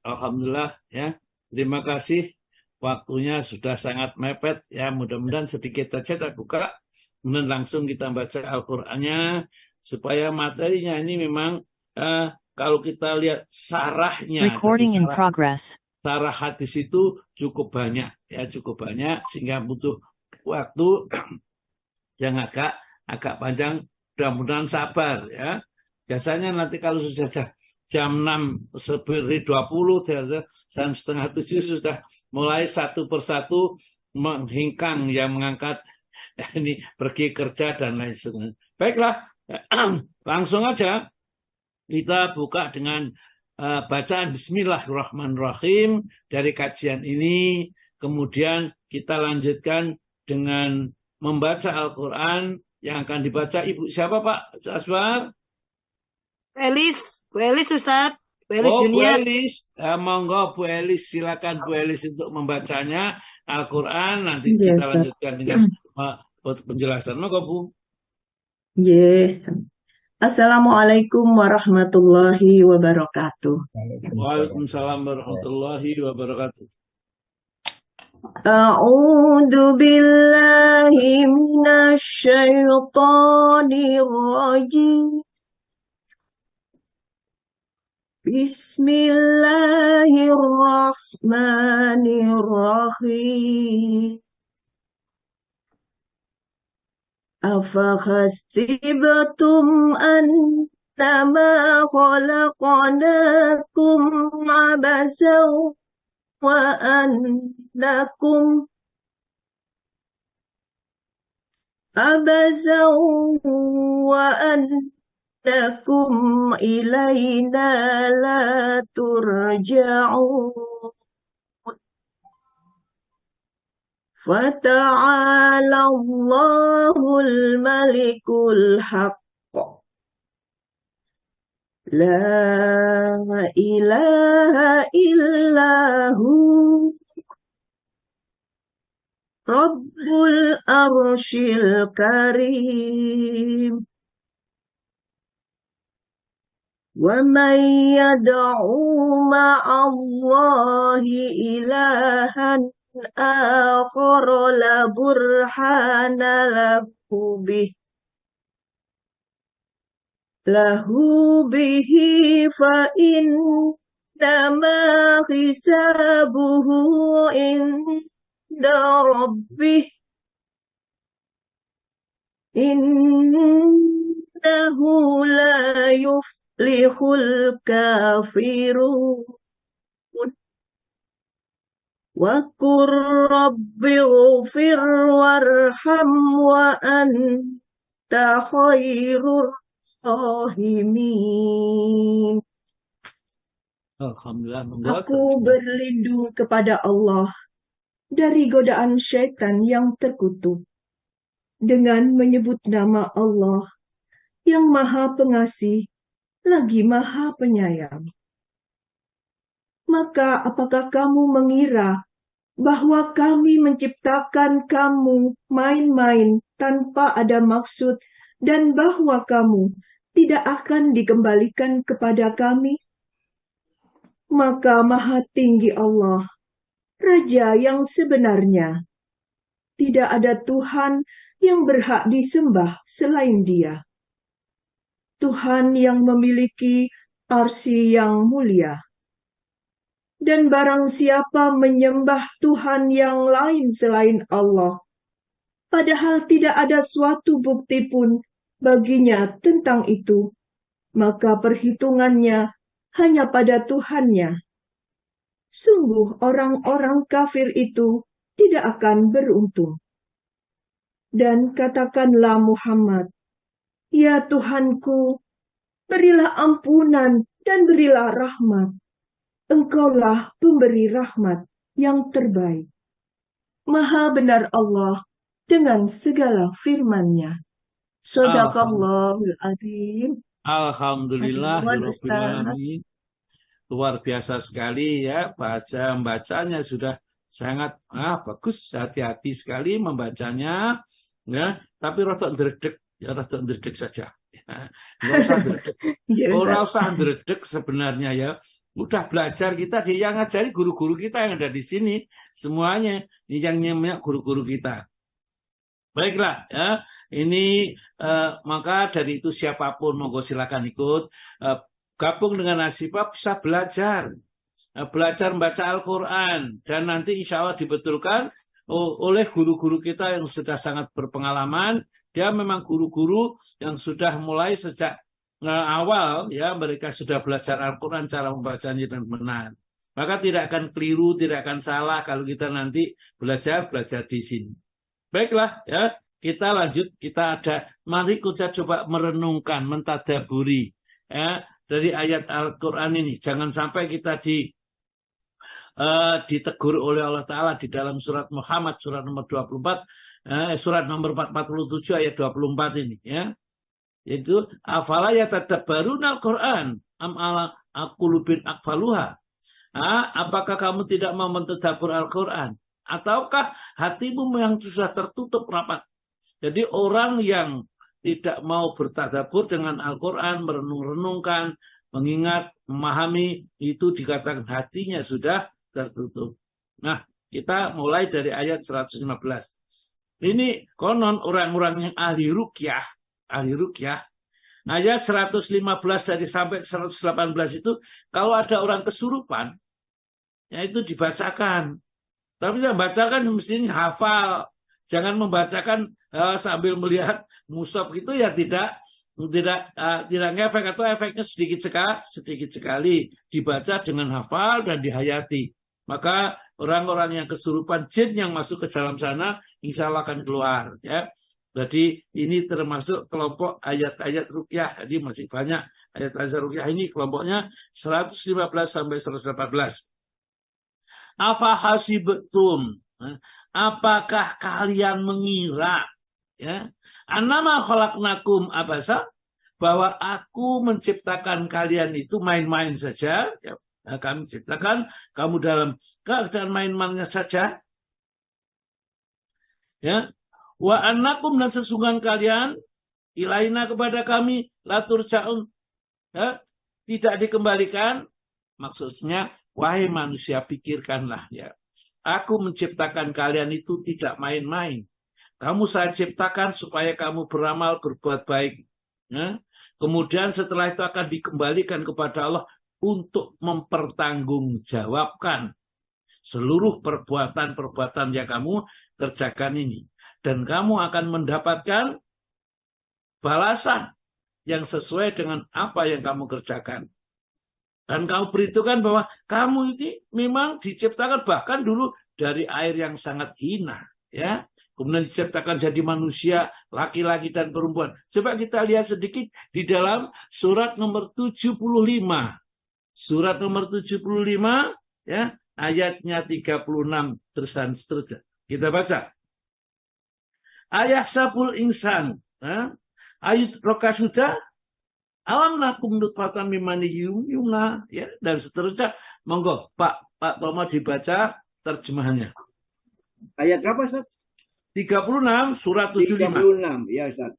Alhamdulillah ya. Terima kasih. Waktunya sudah sangat mepet ya. Mudah-mudahan sedikit saja kita buka, kemudian langsung kita baca Al-Qur'annya supaya materinya ini memang kalau kita lihat sarahnya dari sarah hadis itu cukup banyak ya, cukup banyak sehingga butuh waktu yang agak panjang. Mudah-mudahan sabar ya. Biasanya nanti kalau sudah jam 6 seberi 20 jam setengah 7 sudah mulai satu persatu menghingkang yang mengangkat ini pergi kerja dan lain sebagainya. Baiklah, langsung aja kita buka dengan bacaan Bismillahirrahmanirrahim dari kajian ini. Kemudian kita lanjutkan dengan membaca Al-Quran yang akan dibaca Ibu siapa Pak Asbar? Bu Elis Ustaz. Bu Elis Junior. Bu Elis, monggo Bu Elis, silakan Bu Elis untuk membacanya Al-Quran. Nanti kita lanjutkan dengan penjelasan. Monggo Bu. Yes. Assalamualaikum warahmatullahi wabarakatuh. Waalaikumsalam warahmatullahi wabarakatuh. A'udzu billahi minasy syaithanir rajim. Bismillahirrahmanirrahim. Afahasibtum annama khalaqnakum abasan wa annakum ilaina la turja'un. Fata'ala Allahul malikul haqq. La ilaha illahu Rabbul arsyil karim. Wa man yad'u ma'allahi ilahan akhar la burhana lahu bihi fa innama hisabuhu inda rabbih innahu la yuflihul kafirun. Wa qur rabbighfir warham wa anta khairur rahimin. Alhamdulillah. Aku berlindung kepada Allah dari godaan syaitan yang terkutuk dengan menyebut nama Allah yang Maha Pengasih lagi Maha Penyayang. Maka apakah kamu mengira bahwa kami menciptakan kamu main-main tanpa ada maksud dan bahwa kamu tidak akan dikembalikan kepada kami? Maka Maha Tinggi Allah, Raja yang sebenarnya. Tidak ada Tuhan yang berhak disembah selain Dia. Tuhan yang memiliki arsy yang mulia. Dan barang siapa menyembah Tuhan yang lain selain Allah, padahal tidak ada suatu bukti pun baginya tentang itu, maka perhitungannya hanya pada Tuhannya. Sungguh orang-orang kafir itu tidak akan beruntung. Dan katakanlah Muhammad, ya Tuhanku, berilah ampunan dan berilah rahmat. Engkaulah pemberi rahmat yang terbaik. Maha benar Allah dengan segala firman-Nya. Shadaqallahul adzim. Alhamdulillah. Luar biasa sekali ya, bacanya sudah sangat bagus, hati-hati sekali membacanya ya, tapi rotok ndredeg saja. Nggak usah ndredeg. Ora usah ndredeg sebenarnya ya. Udah belajar kita, dia yang ngajari guru-guru kita yang ada di sini. Semuanya ini yang namanya guru-guru kita. Baiklah, ya. Ini maka dari itu siapapun monggo silakan ikut gabung dengan Nasifah, bisa belajar membaca Al-Quran, dan nanti insya Allah dibetulkan oleh guru-guru kita yang sudah sangat berpengalaman. Dia memang guru-guru yang sudah mulai sejak awal, ya, mereka sudah belajar Al-Quran cara membacanya dan benar. Maka tidak akan keliru, tidak akan salah kalau kita nanti belajar di sini. Baiklah, ya, kita lanjut. Mari kita coba merenungkan, mentadaburi, ya, dari ayat Al-Quran ini. Jangan sampai kita ditegur oleh Allah Ta'ala di dalam surat Muhammad, surat nomor 24, surat nomor 47 ayat 24 ini, ya. Yaitu afala yatadabbaruna al-Quran am ala aqulubin aqfaluha. Apakah kamu tidak mau mentadabbur Al-Quran, ataukah hatimu yang sudah tertutup rapat? Jadi orang yang tidak mau bertadabbur dengan Al-Quran, merenung-renungkan, mengingat, memahami, itu dikatakan hatinya sudah tertutup. Nah, kita mulai dari ayat 115. Ini konon orang-orang yang ahli ruqyah, ayat 115 dari sampai 118 itu, kalau ada orang kesurupan, ya itu dibacakan. Tapi yang bacakan mesti hafal. Jangan membacakan sambil melihat mushaf gitu, ya tidak ngefek, atau efeknya sedikit sekali dibaca dengan hafal dan dihayati. Maka orang-orang yang kesurupan, jin yang masuk ke dalam sana insya Allah akan keluar, ya. Jadi ini termasuk kelompok ayat-ayat ruqyah. Jadi masih banyak ayat-ayat ruqyah ini, kelompoknya 115 sampai 118. Afa hasibtum, apakah kalian mengira, ya, annama khalaqnakum abasa, bahwa aku menciptakan kalian itu main-main saja, ya. Kami ciptakan kamu dalam keadaan main-mainnya saja, ya. Wa annakum, dan sesungguhnya kalian ilaina kepada kami laturja'un, ya, tidak dikembalikan. Maksudnya, wahai manusia, pikirkanlah, ya. Aku menciptakan kalian itu tidak main-main. Kamu saya ciptakan supaya kamu beramal, berbuat baik, ya. Kemudian setelah itu akan dikembalikan kepada Allah untuk mempertanggungjawabkan seluruh perbuatan-perbuatan yang kamu kerjakan ini. Dan kamu akan mendapatkan balasan yang sesuai dengan apa yang kamu kerjakan. Dan kamu beritahukan bahwa kamu ini memang diciptakan bahkan dulu dari air yang sangat hina, ya. Kemudian diciptakan jadi manusia, laki-laki dan perempuan. Coba kita lihat sedikit di dalam surat nomor 75. Surat nomor 75, ya, ayatnya 36 terus dan seterusnya. Kita baca. Ayah sabul insan, ayat roka sudah, alam nakum nutfatan mimani yumna, ya, dan seterusnya. Monggo Pak Tomo dibaca terjemahannya. Ayat berapa, Ustaz? 36 surat 75. 36, ya, Ustaz.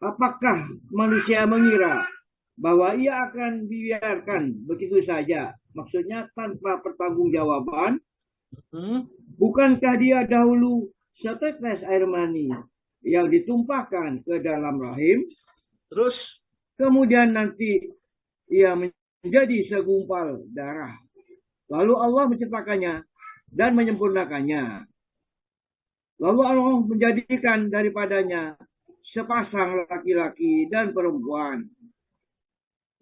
Apakah manusia mengira bahwa ia akan dibiarkan begitu saja, maksudnya tanpa pertanggungjawaban? Bukankah dia dahulu setetes air mani yang ditumpahkan ke dalam rahim, terus kemudian nanti ia menjadi segumpal darah, lalu Allah menciptakannya dan menyempurnakannya, lalu Allah menjadikan daripadanya sepasang laki-laki dan perempuan.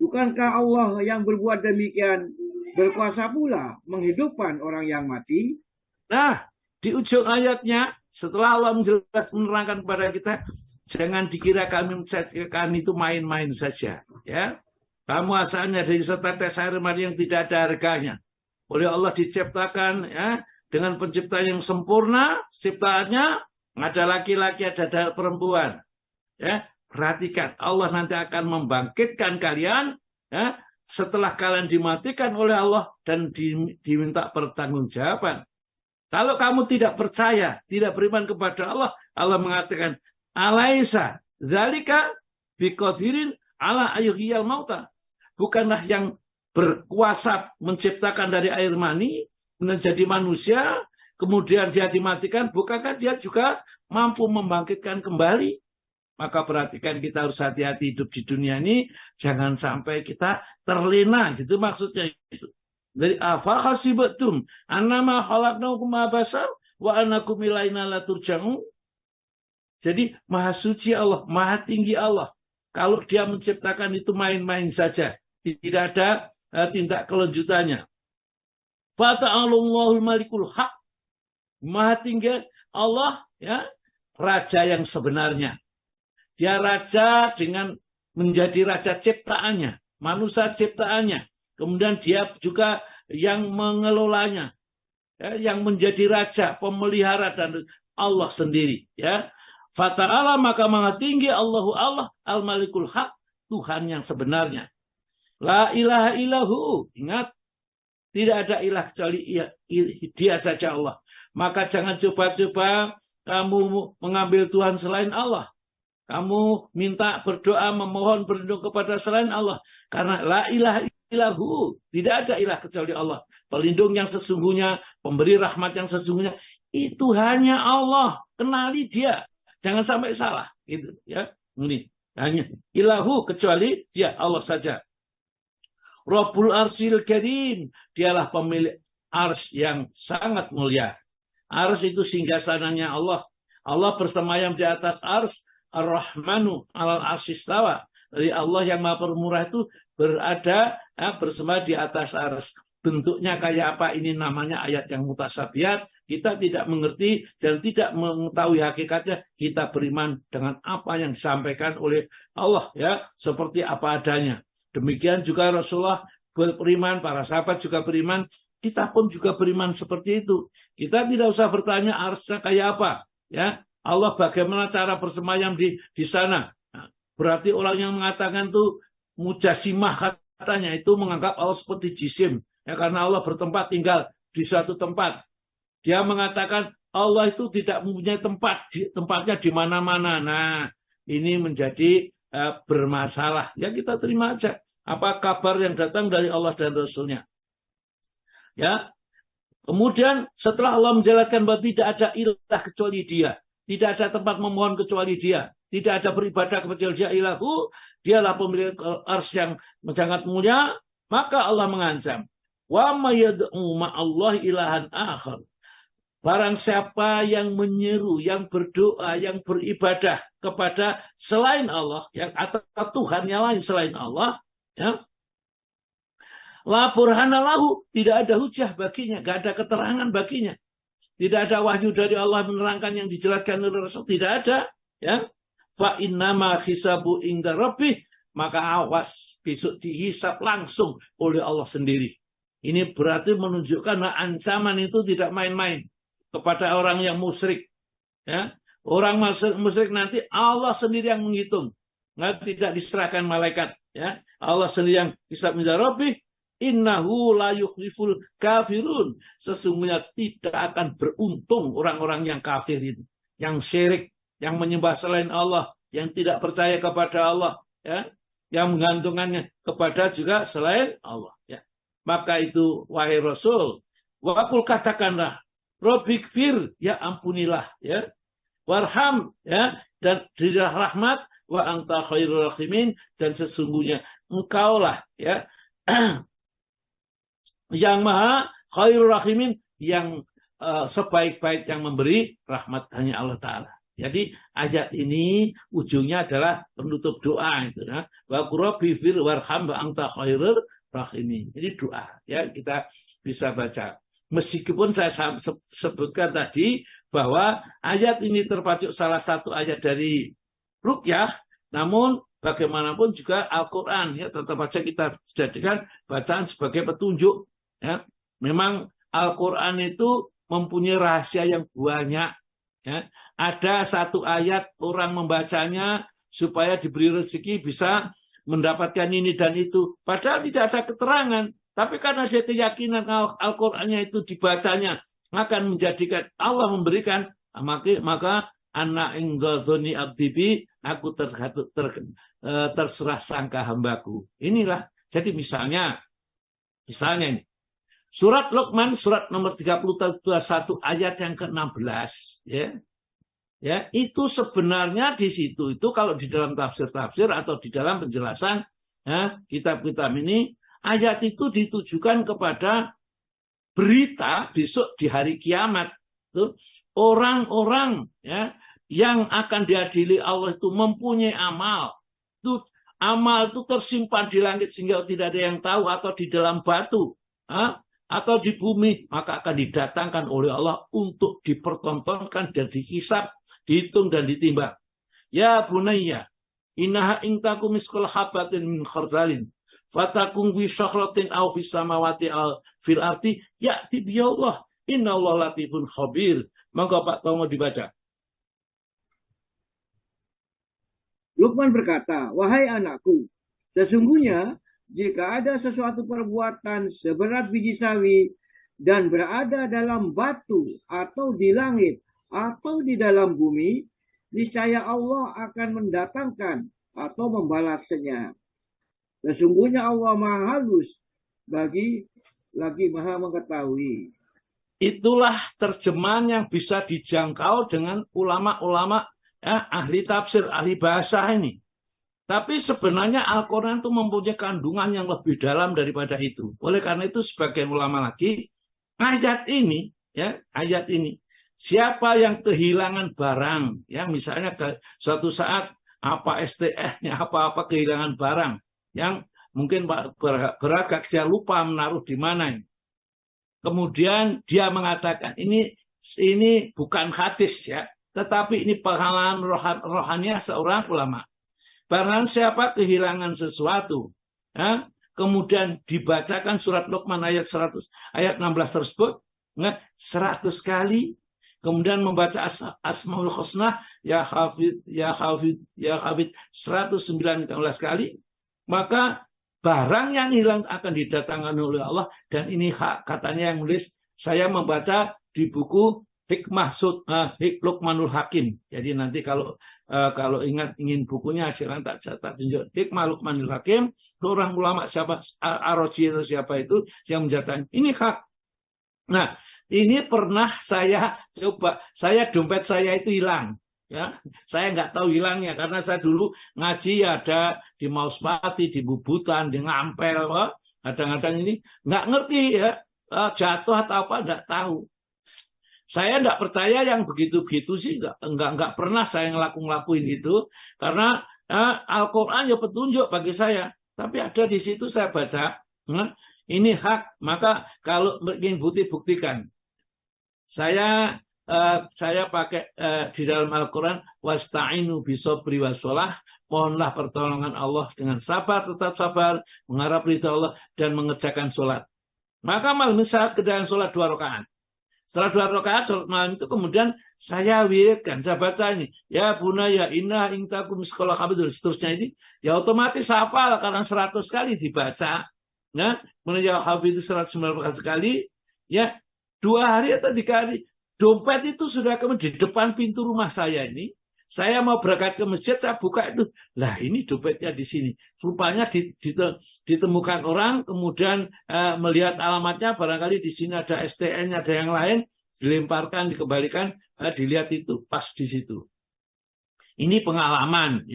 Bukankah Allah yang berbuat demikian berkuasa pula menghidupkan orang yang mati? Nah, di ujung ayatnya, setelah Allah menerangkan kepada kita, jangan dikira kami menciptakan itu main-main saja, ya. Kamu asalnya dari setetes air mani yang tidak ada harganya. Oleh Allah diciptakan, ya, dengan penciptaan yang sempurna. Ciptaannya ada laki-laki, ada perempuan, ya. Perhatikan, Allah nanti akan membangkitkan kalian, ya, setelah kalian dimatikan oleh Allah dan diminta pertanggungjawaban. Kalau kamu tidak percaya, tidak beriman kepada Allah, Allah mengatakan, alaisa dzalika biqadirin ala ayyuhiyal mauta. bukanlah yang berkuasa menciptakan dari air mani menjadi manusia, kemudian dia dimatikan, bukankah dia juga mampu membangkitkan kembali? Maka perhatikan, kita harus hati-hati hidup di dunia ini, jangan sampai kita terlena, gitu maksudnya itu. Dari afa hasibatum annama khalaqnakum abasa wa annakum ilaina la turja'un. Jadi maha suci Allah, maha tinggi Allah. Kalau dia menciptakan itu main-main saja, tidak ada tindak kelanjutannya. Fata'alallahul malikul haq. Maha tinggi Allah, ya, raja yang sebenarnya. Dia raja dengan menjadi raja ciptaannya, manusia ciptaannya. Kemudian dia juga yang mengelolanya, ya, yang menjadi raja, pemelihara, dan Allah sendiri. Ya. Fata'ala, maka maha tinggi Allahu Allah al-malikul haq, Tuhan yang sebenarnya. La ilaha illahu, ingat, tidak ada ilah kecuali dia saja Allah. Maka jangan coba-coba kamu mengambil Tuhan selain Allah. Kamu minta berdoa, memohon berlindung kepada selain Allah. Karena la ilaha illahu, tidak ada ilah kecuali Allah. Pelindung yang sesungguhnya, pemberi rahmat yang sesungguhnya, itu hanya Allah. Kenali dia. Jangan sampai salah. Gitu, ya. Ini hanya ilahu kecuali dia, Allah saja. Rabbul arsil karim, dialah pemilik ars yang sangat mulia. Ars itu singgasananya Allah. Allah bersemayam di atas ars. Ar-Rahmanu alal arsistawa. Dari Allah yang maha pemurah itu berada, bersama di atas ars. Bentuknya kayak apa, ini namanya ayat yang mutasabihat. Kita tidak mengerti dan tidak mengetahui hakikatnya. Kita beriman dengan apa yang disampaikan oleh Allah, ya, seperti apa adanya. Demikian juga Rasulullah beriman, para sahabat juga beriman. Kita pun juga beriman seperti itu. Kita tidak usah bertanya arsnya kayak apa, ya. Allah bagaimana cara bersemayam di sana. Nah, berarti orang yang mengatakan itu mujasimah, katanya itu menganggap Allah seperti jisim. Ya, karena Allah bertempat tinggal di suatu tempat. Dia mengatakan Allah itu tidak mempunyai tempat, tempatnya di mana-mana. Nah, ini menjadi bermasalah. Ya, kita terima aja apa kabar yang datang dari Allah dan Rasulnya. Ya. Kemudian setelah Allah menjelaskan bahwa tidak ada ilah kecuali dia. Tidak ada tempat memohon kecuali dia. Tidak ada beribadah kecuali dia ilahu. Dialah pemilik ars yang sangat mulia. Maka Allah mengancam. Wa mayyad'u ma'allahi ilahan akhar. Barang siapa yang menyeru, yang berdoa, yang beribadah kepada selain Allah, yang atau Tuhan yang lain selain Allah, ya, la burhana lahu, tidak ada hujah baginya, tidak ada keterangan baginya. Tidak ada wahyu dari Allah menerangkan yang dijelaskan oleh Rasul, tidak ada, ya. Fa innama hisabu inda rabbih, maka awas, besok dihisab langsung oleh Allah sendiri. Ini berarti menunjukkan bahwa ancaman itu tidak main-main kepada orang yang musyrik, ya. Orang musyrik nanti Allah sendiri yang menghitung, tidak diserahkan malaikat, ya. Allah sendiri yang hisab inda rabbih. Innahu la yukhliful kafirun. Sesungguhnya tidak akan beruntung orang-orang yang kafirin, yang syirik, yang menyembah selain Allah, yang tidak percaya kepada Allah, ya, yang menggantungkannya kepada juga selain Allah, ya. Maka itu wahai Rasul, waqul, katakanlah, Rabbikfir, ya ampunilah, ya, warham, ya, dan berilah rahmat, wa anta khairul rahimin, dan sesungguhnya engkaulah, ya, yang maha khairul rahimin, yang sebaik-baik yang memberi rahmat hanya Allah Ta'ala. Jadi ayat ini ujungnya adalah penutup doa itu, ya. Wa qurbi fir warham wa anta khairul rahimin. Jadi doa, ya, kita bisa baca. Meskipun saya sebutkan tadi bahwa ayat ini terpacu salah satu ayat dari Ruqyah, namun bagaimanapun juga Al-Quran, ya, tetap saja kita jadikan bacaan sebagai petunjuk. Ya, memang Al-Quran itu mempunyai rahasia yang banyak. Ya. Ada satu ayat orang membacanya supaya diberi rezeki, bisa mendapatkan ini dan itu. Padahal tidak ada keterangan. Tapi karena dia keyakinan Al-Qurannya itu dibacanya akan menjadikan Allah memberikan, maka anak ingdhoni abdibi, aku terserah sangka hambaku. Inilah Jadi misalnya ini. Surat Luqman, surat nomor 31 ayat yang ke-16. Ya, itu sebenarnya di situ itu kalau di dalam tafsir-tafsir atau di dalam penjelasan kitab-kitab ini, ayat itu ditujukan kepada berita besok di hari kiamat. Orang-orang yang akan diadili Allah itu mempunyai amal. Amal itu tersimpan di langit sehingga tidak ada yang tahu, atau di dalam batu, atau di bumi, maka akan didatangkan oleh Allah untuk dipertontonkan dan dihisab, dihitung dan ditimbang. Ya bunayya, innaha intakum miskal habatin min khardalin, fatakum fi syakhratin aw fis samawati aw fil ardi ya'ti bi Allah, innallaha latifun khabir. Monggo Pak Tomo dibaca. Luqman berkata, wahai anakku, sesungguhnya jika ada sesuatu perbuatan seberat biji sawi dan berada dalam batu atau di langit atau di dalam bumi, niscaya Allah akan mendatangkan atau membalasnya. Sesungguhnya Allah Maha Halus lagi Maha Mengetahui. Itulah terjemahan yang bisa dijangkau dengan ulama-ulama ahli tafsir, ahli bahasa ini. Tapi sebenarnya Al-Quran itu mempunyai kandungan yang lebih dalam daripada itu. Oleh karena itu sebagian ulama lagi, ayat ini, siapa yang kehilangan barang, misalnya suatu saat apa STR-nya, apa-apa kehilangan barang, yang mungkin beragak dia lupa menaruh di mana. Kemudian dia mengatakan, ini bukan hadis tetapi ini pengalaman rohani seorang ulama. Barang siapa kehilangan sesuatu, kemudian dibacakan surat Luqman ayat 16 tersebut 100 kali, kemudian membaca Asmaul Husna ya Hafid 119 kali, maka barang yang hilang akan didatangkan oleh Allah. Dan ini hak, katanya yang nulis, saya membaca di buku Hikmah Luqmanul Hakim. Jadi nanti kalau ingin bukunya silakan tak tunjuk. Hikmah Luqmanul Hakim, seorang ulama siapa, Ar-Razi atau siapa itu yang menjadikan ini hak. Nah, ini pernah saya coba, dompet saya itu hilang. Saya nggak tahu hilangnya karena saya dulu ngaji ada di Mauspati, di Bubutan, di Ngampel, kadang-kadang ini nggak ngerti jatuh atau apa, nggak tahu. Saya nggak percaya yang begitu-begitu sih, nggak pernah saya ngelakuin itu, karena Al-Quran ya petunjuk bagi saya. Tapi ada di situ saya baca, ini hak, maka kalau ingin buktikan, saya pakai di dalam Al-Quran, wasta'inu bisobri washolah, mohonlah pertolongan Allah dengan sabar, tetap sabar, mengharap ridha Allah dan mengerjakan sholat. Maka misalnya keadaan sholat 2 rakaat. Setelah 2 rakaat sholat malam itu kemudian saya wiridkan, saya baca ini, ya bunaya inna intakum sekolah kami dan seterusnya ini, ya otomatis hafal karena 100 kali dibaca. Kemudian ya hafid itu 119 kali, 2 hari atau 3 hari. Dompet itu sudah di depan pintu rumah saya ini. Saya mau berangkat ke masjid, saya buka itu. Lah ini dompetnya di sini. Rupanya ditemukan orang, kemudian melihat alamatnya, barangkali di sini ada STN-nya, ada yang lain, dilemparkan, dikembalikan, dilihat itu, pas di situ. Ini pengalaman,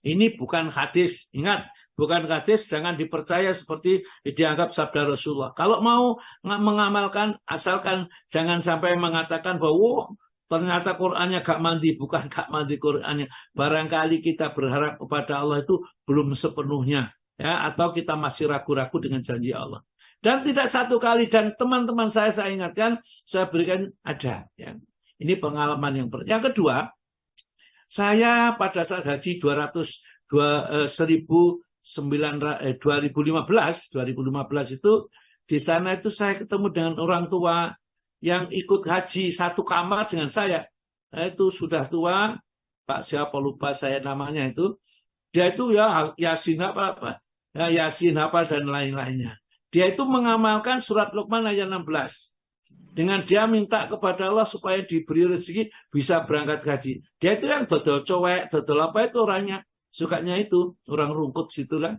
Ini bukan hadis. Ingat, bukan hadis, jangan dipercaya seperti dianggap sabda Rasulullah. Kalau mau mengamalkan, asalkan jangan sampai mengatakan bahwa ternyata Qur'annya gak mandi. Bukan gak mandi Qur'annya. Barangkali kita berharap kepada Allah itu belum sepenuhnya. Atau kita masih ragu-ragu dengan janji Allah. Dan tidak satu kali. Dan teman-teman saya ingatkan, saya berikan ada. Ini pengalaman yang pertama. Yang kedua, saya pada saat haji 2015 itu, di sana itu saya ketemu dengan orang tua yang ikut haji satu kamar dengan saya. Itu sudah tua, Pak siapa lupa saya namanya itu. Dia itu Yasin apa. Yasin apa dan lain-lainnya. Dia itu mengamalkan surat Luqman ayat 16. Dengan dia minta kepada Allah supaya diberi rezeki bisa berangkat haji. Dia itu yang dodol cowek, dodol apa itu orangnya. Sukanya itu, orang rungkut situ lah.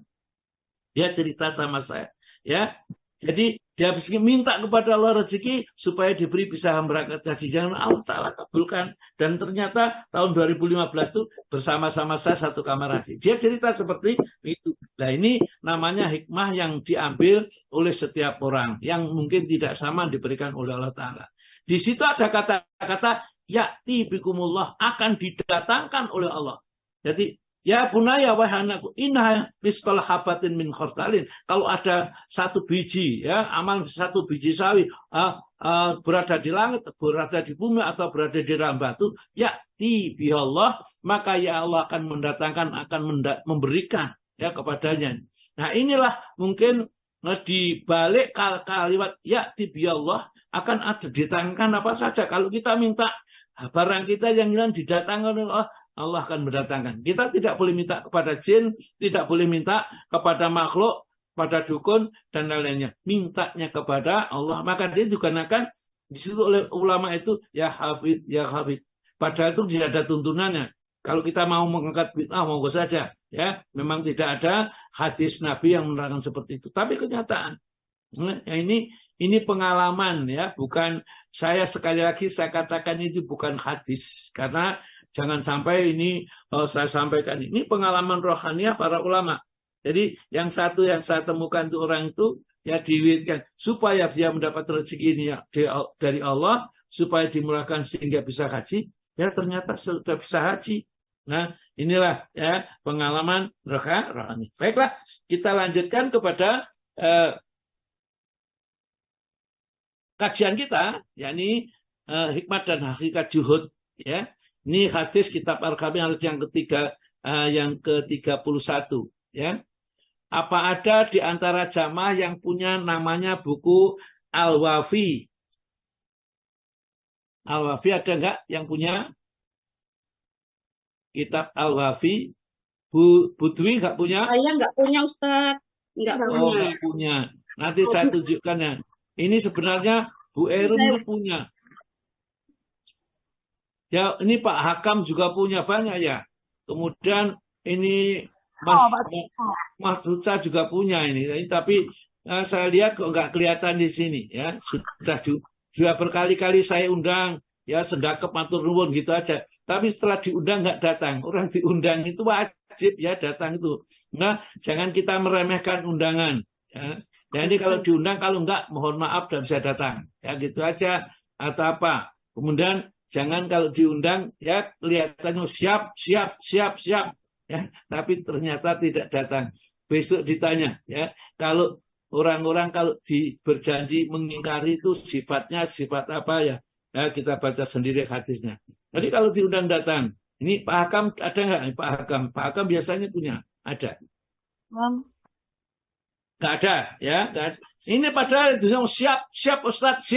Dia cerita sama saya, ya. Jadi dia minta kepada Allah rezeki supaya diberi bisa berangkat haji. Jangan Allah Ta'ala kabulkan. Dan ternyata tahun 2015 itu bersama-sama saya satu kamar haji. Dia cerita seperti itu. Nah ini namanya hikmah yang diambil oleh setiap orang. Yang mungkin tidak sama diberikan oleh Allah Ta'ala. Di situ ada kata-kata ya'ti bikumullah, akan didatangkan oleh Allah. Jadi ya bunaya wahai anakku, inna misqal habatin min khardalin. Kalau ada satu biji, ya amal satu biji sawi berada di langit, berada di bumi atau berada di dalam batu, ya bi Allah, maka ya Allah akan mendatangkan, akan memberikan ya kepadanya. Nah inilah mungkin di balik kalimat ya bi Allah akan ada didatangkan apa saja. Kalau kita minta barang kita yang hilang didatangkan oleh Allah, Allah akan mendatangkan. Kita tidak boleh minta kepada jin, tidak boleh minta kepada makhluk, pada dukun, dan lain-lainnya. Mintanya kepada Allah. Maka dia juga akan disitu oleh ulama itu, ya hafid, ya hafid. Padahal itu tidak ada tuntunannya. Kalau kita mau mengangkat bid'ah, monggo saja. Ya, memang tidak ada hadis Nabi yang menerangkan seperti itu. Tapi kenyataan. Ya, ini pengalaman, ya, bukan saya sekali lagi saya katakan itu bukan hadis. Karena jangan sampai ini saya sampaikan ini pengalaman rohaniah para ulama. Jadi yang satu yang saya temukan itu orang itu ya diwiridkan supaya dia mendapat rezeki ini ya, dari Allah, supaya dimurahkan sehingga bisa haji. Ya ternyata sudah bisa haji. Nah inilah ya pengalaman rohani. Baiklah, kita lanjutkan kepada kajian kita, yakni hikmat dan hakikat juhud. Ya. Ini hadis kitab Al-Kamil yang ketiga, yang ke-31. Ya. Apa ada di antara jamaah yang punya namanya buku Al-Wafi? Al-Wafi ada enggak yang punya kitab Al-Wafi? Bu Dwi enggak punya? Saya nggak punya, Ustaz. Nggak punya. Enggak punya. Nanti saya tunjukkan ya. Ini sebenarnya Bu Erun itu punya. Ya, ini Pak Hakam juga punya banyak ya. Kemudian ini Mas Duta juga punya ini. Tapi saya lihat kok nggak kelihatan di sini ya. Sudah berkali-kali saya undang ya sendakep matur nuwun gitu aja. Tapi setelah diundang nggak datang. Orang diundang itu wajib ya datang itu. Nah, jangan kita meremehkan undangan. Ya. Jadi kalau diundang, kalau nggak mohon maaf dan bisa datang. Ya gitu aja atau apa. Kemudian jangan kalau diundang ya kelihatannya siap ya, tapi ternyata tidak datang. Besok ditanya ya, kalau orang-orang kalau berjanji mengingkari itu sifatnya sifat apa ya? Ya kita baca sendiri hadisnya. Jadi kalau diundang datang. Ini Pak Hakam ada nggak? Pak Hakam biasanya punya, ada. Nggak ada ya. Ini padahal itu siap Ustaz.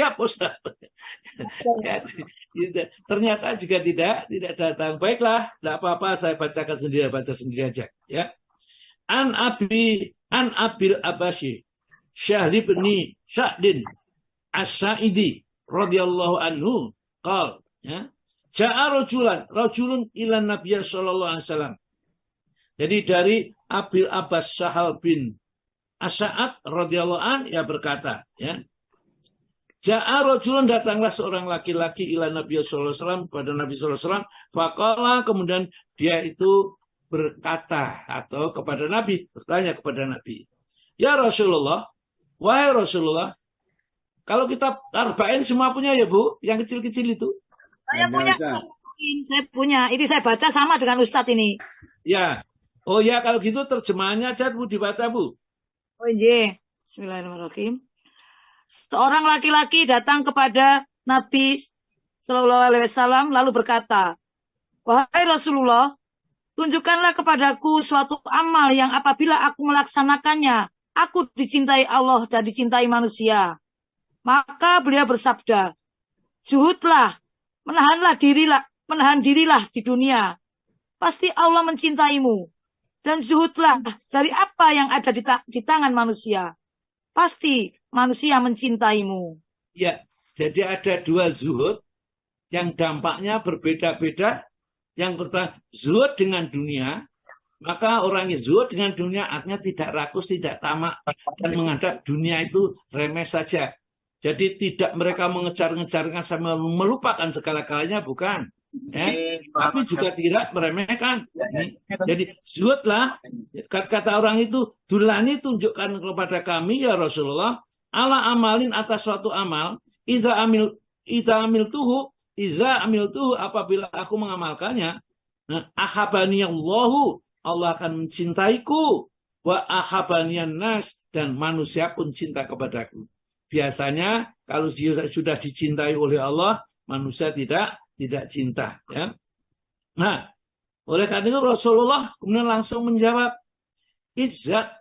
Ternyata juga tidak datang. Baiklah, tidak apa-apa, saya baca sendiri aja ya. An Abil Abashi Syahri bin Sya'din As-Sa'idi radhiyallahu anhu qal ya. Ja'a rajulun ila Nabiy sallallahu alaihi wasallam. Jadi dari Abil Abbas Sahal bin As-Sa'ad radhiyallahu an ya berkata ya. Ja'a rajulun, datanglah seorang laki-laki ila Nabi sallallahu alaihi wasallam kepada Nabi sallallahu alaihi wasallam, faqala, kemudian dia itu berkata atau kepada Nabi, bertanya kepada Nabi. Ya Rasulullah, wahai Rasulullah, kalau kitab Arba'in semua punya ya Bu, yang kecil-kecil itu? Saya punya. Ini saya baca sama dengan Ustadz ini. Ya. Oh ya, kalau gitu terjemahannya aja Bu dibaca Bu. Oh iya. Bismillahirrahmanirrahim. Seorang laki-laki datang kepada Nabi Shallallahu Alaihi Wasallam lalu berkata, wahai Rasulullah, tunjukkanlah kepadaku suatu amal yang apabila aku melaksanakannya, aku dicintai Allah dan dicintai manusia. Maka beliau bersabda, zuhudlah, menahan dirilah di dunia. Pasti Allah mencintaimu. Dan zuhudlah dari apa yang ada di tangan manusia. Pasti manusia mencintaimu. Ya, jadi ada dua zuhud yang dampaknya berbeda-beda. Yang pertama, zuhud dengan dunia. Maka orang yang zuhud dengan dunia artinya tidak rakus, tidak tamak, dan menganggap dunia itu remeh saja. Jadi tidak mereka mengejar-ngejarkan sampai melupakan segala-galanya, bukan. Ya, tapi juga tidak meremehkan. Jadi zuhudlah, kata orang itu, dulani tunjukkan kepada kami ya Rasulullah, ala amalin atas suatu amal, idza amil tuhu apabila aku mengamalkannya, ahabani Allahu, Allah akan mencintaiku, wa ahabaniyan nas, dan manusia pun cinta kepadaku. Biasanya kalau sudah dicintai oleh Allah, manusia tidak cinta. Ya. Nah, oleh karena itu Rasulullah kemudian langsung menjawab, izhad,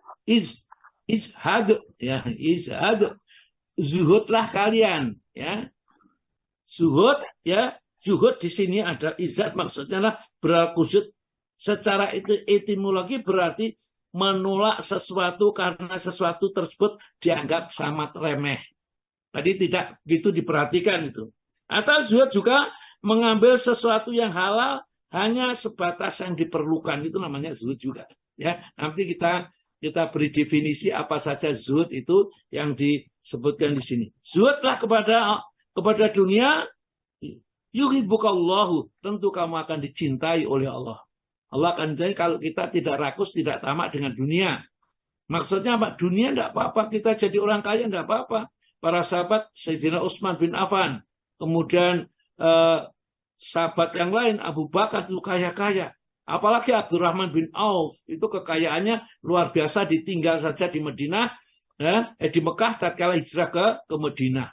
ya, izhad, zuhudlah kalian, ya. Zuhud, ya, zuhud di sini ada izhad, maksudnya adalah berkusut. Secara etimologi berarti menolak sesuatu karena sesuatu tersebut dianggap sangat remeh. Tadi tidak gitu diperhatikan itu. Atau zuhud juga mengambil sesuatu yang halal hanya sebatas yang diperlukan, itu namanya zuhud juga. Ya, nanti kita beri definisi apa saja zuhud itu yang disebutkan di sini. Zuhudlah kepada dunia, yuhibbukallahu, tentu kamu akan dicintai oleh Allah. Allah akan jadi kalau kita tidak rakus, tidak tamak dengan dunia. Maksudnya apa? Dunia tidak apa-apa, kita jadi orang kaya tidak apa-apa. Para sahabat Sayyidina Utsman bin Affan, kemudian sahabat yang lain, Abu Bakar itu kaya-kaya. Apalagi Abdurrahman bin Auf, itu kekayaannya luar biasa, ditinggal saja di Madinah, di Mekah tatkala hijrah ke Madinah.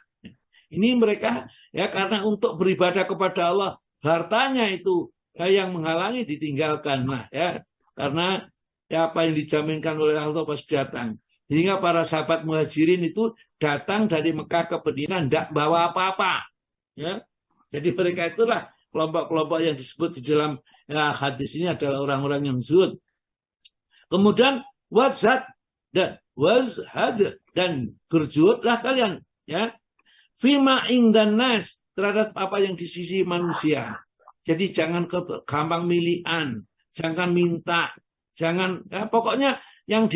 Ini mereka ya karena untuk beribadah kepada Allah, hartanya itu yang menghalangi ditinggalkan. Nah, ya karena ya, apa yang dijaminkan oleh Allah pasti datang. Sehingga para sahabat muhajirin itu datang dari Mekah ke Madinah tidak bawa apa-apa. Ya, jadi mereka itulah kelompok-kelompok yang disebut di dalam hadis ini adalah orang-orang yang zuhud. Kemudian wazhad dan berzuhudlah kalian, ya, fima indan nas, terhadap apa yang di sisi manusia. Jadi jangan gampang milian, jangan minta, jangan pokoknya yang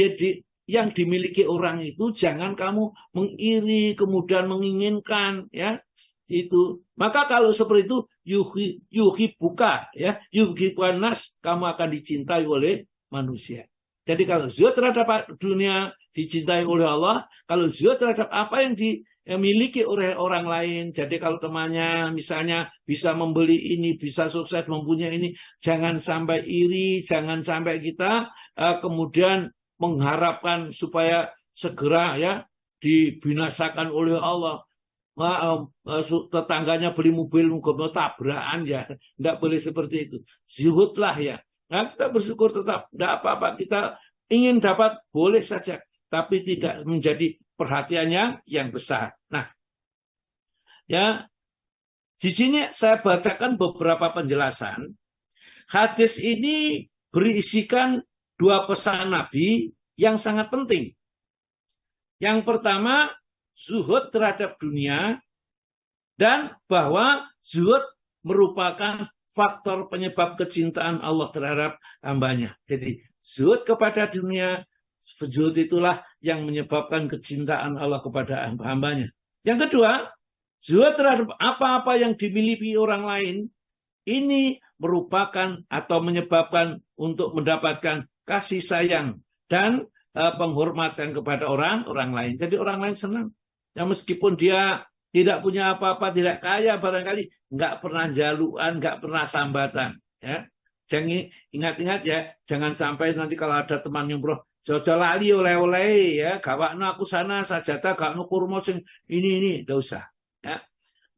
dimiliki orang itu jangan kamu mengiri kemudian menginginkan, ya itu. Maka kalau seperti itu yuhibbuka, ya, yuhibbukan nas, kamu akan dicintai oleh manusia. Jadi kalau zuhud terhadap dunia dicintai oleh Allah, kalau zuhud terhadap apa yang dimiliki oleh orang lain. Jadi kalau temannya misalnya bisa membeli ini, bisa sukses mempunyai ini, jangan sampai iri, jangan sampai kita kemudian mengharapkan supaya segera ya dibinasakan oleh Allah. Tetangganya beli mobil mungkin tabrakan, ya tidak boleh seperti itu. Zuhudlah, ya. Nah, kita bersyukur tetap tidak apa-apa, kita ingin dapat boleh saja, tapi tidak menjadi perhatiannya yang besar. Nah, ya di sini saya bacakan beberapa penjelasan. Hadis ini berisikan dua pesan Nabi yang sangat penting. Yang pertama, zuhud terhadap dunia, dan bahwa zuhud merupakan faktor penyebab kecintaan Allah terhadap hambanya. Jadi zuhud kepada dunia, zuhud itulah yang menyebabkan kecintaan Allah kepada hambanya. Yang kedua, zuhud terhadap apa-apa yang dimiliki orang lain, ini merupakan atau menyebabkan untuk mendapatkan kasih sayang dan penghormatan kepada orang lain. Jadi orang lain senang. Ya meskipun dia tidak punya apa-apa, tidak kaya barangkali, nggak pernah jaluan, nggak pernah sambatan. Ya, jangan ingat-ingat ya, jangan sampai nanti kalau ada teman nyumbroh, jauh-jauh lali oleh-oleh ya, gawakno aku sana sajata, gawakno kurma sing ini, nggak usah. Ya,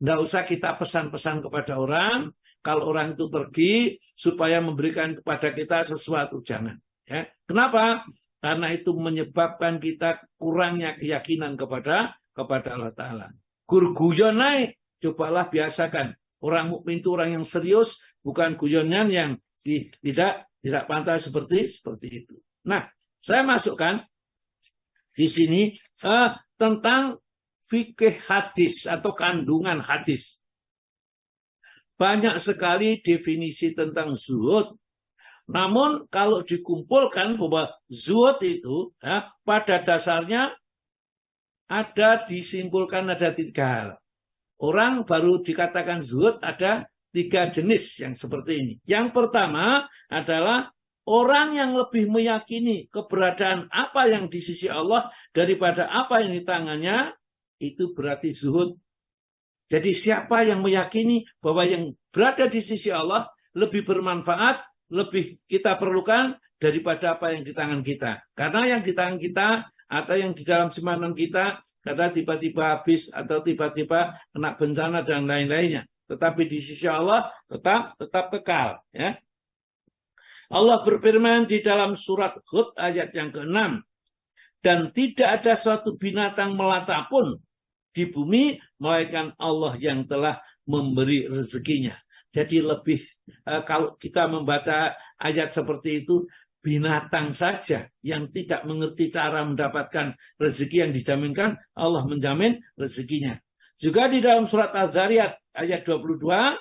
nggak usah kita pesan-pesan kepada orang. Kalau orang itu pergi supaya memberikan kepada kita sesuatu, jangan. Ya, kenapa? Karena itu menyebabkan kita kurangnya keyakinan kepada Allah Ta'ala. Guyon naik, cobalah biasakan. Orang mukmin itu orang yang serius, bukan guyonan yang tidak pantas seperti itu. Nah, saya masukkan di sini tentang fikih hadis atau kandungan hadis. Banyak sekali definisi tentang zuhud. Namun kalau dikumpulkan bahwa zuhud itu pada dasarnya disimpulkan ada 3 hal. Orang baru dikatakan zuhud ada 3 jenis yang seperti ini. Yang pertama adalah orang yang lebih meyakini keberadaan apa yang di sisi Allah daripada apa yang di tangannya, itu berarti zuhud. Jadi siapa yang meyakini bahwa yang berada di sisi Allah lebih bermanfaat, lebih kita perlukan daripada apa yang di tangan kita. Karena yang di tangan kita atau yang di dalam simpanan kita, karena tiba-tiba habis atau tiba-tiba kena bencana dan lain-lainnya. Tetapi di sisi Allah tetap kekal. Ya. Allah berfirman di dalam surat Hud ayat yang ke-6. Dan tidak ada suatu binatang melata pun di bumi, melainkan Allah yang telah memberi rezekinya. Jadi lebih, kalau kita membaca ayat seperti itu, binatang saja yang tidak mengerti cara mendapatkan rezeki yang dijaminkan, Allah menjamin rezekinya. Juga di dalam surat Az-Zariyat ayat 22,